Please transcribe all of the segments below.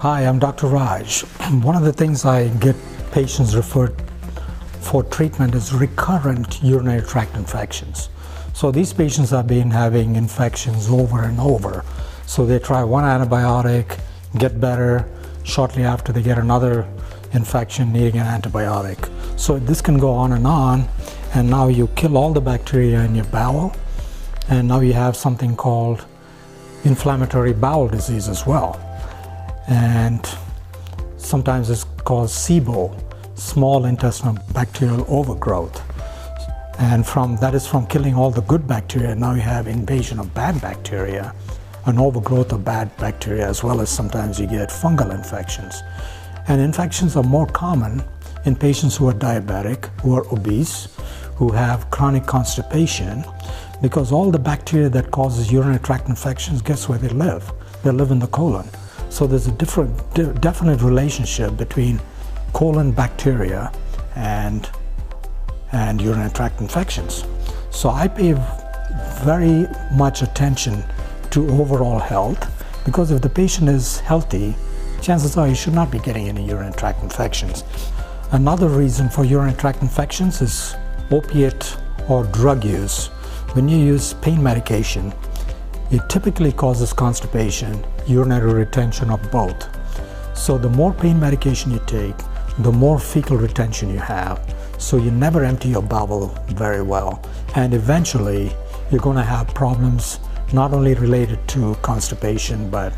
Hi, I'm Dr. Raj. One of the things I get patients referred for treatment is recurrent urinary tract infections. So these patients have been having infections over and over. So they try one antibiotic, get better, shortly after they get another infection needing an antibiotic. So this can go on, and now you kill all the bacteria in your bowel, and now you have something called inflammatory bowel disease as well. And sometimes it's called SIBO, small intestinal bacterial overgrowth. And that is from killing all the good bacteria. Now you have invasion of bad bacteria, an overgrowth of bad bacteria, as well as sometimes you get fungal infections. And infections are more common in patients who are diabetic, who are obese, who have chronic constipation, because all the bacteria that causes urinary tract infections, guess where they live? They live in the colon. So there's a definite relationship between colon bacteria and urinary tract infections. So I pay very much attention to overall health, because if the patient is healthy, chances are you should not be getting any urinary tract infections. Another reason for urinary tract infections is opiate or drug use. When you use pain medication, it typically causes constipation, urinary retention, or both. So the more pain medication you take, the more fecal retention you have. So you never empty your bowel very well. And eventually, you're going to have problems not only related to constipation, but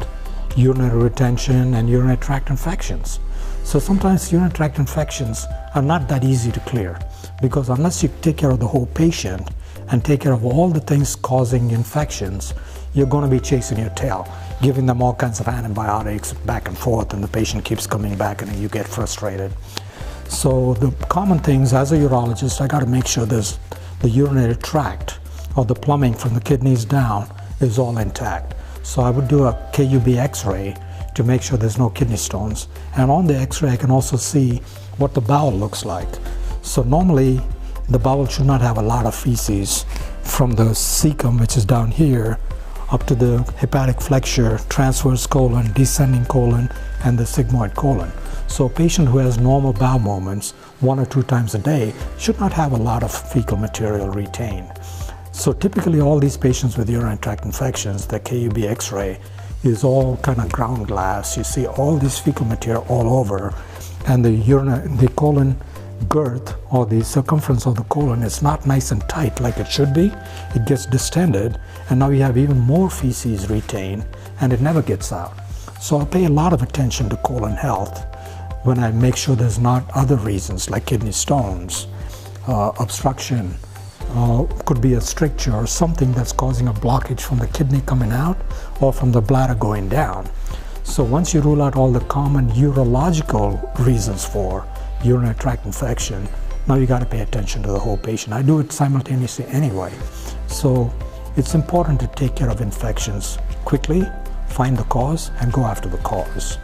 urinary retention and urinary tract infections. So sometimes urinary tract infections are not that easy to clear, because unless you take care of the whole patient and take care of all the things causing infections, you're going to be chasing your tail, giving them all kinds of antibiotics back and forth, and the patient keeps coming back and you get frustrated. So the common things, as a urologist, I got to make sure the urinary tract or the plumbing from the kidneys down is all intact. So I would do a KUB x-ray to make sure there's no kidney stones. And on the x-ray, I can also see what the bowel looks like. So normally, the bowel should not have a lot of feces from the cecum, which is down here, up to the hepatic flexure, transverse colon, descending colon, and the sigmoid colon. So a patient who has normal bowel movements 1 or 2 times a day should not have a lot of fecal material retained. So typically all these patients with urinary tract infections, the KUB x-ray is all kind of ground glass. You see all this fecal material all over, and the colon girth, or the circumference of the colon, is not nice and tight like it should be. It gets distended, and now you have even more feces retained, and it never gets out. So I pay a lot of attention to colon health when I make sure there's not other reasons like kidney stones, obstruction, could be a stricture or something that's causing a blockage from the kidney coming out or from the bladder going down. So once you rule out all the common urological reasons for urinary tract infection, now you got to pay attention to the whole patient. I do it simultaneously anyway. So it's important to take care of infections quickly, find the cause, and go after the cause.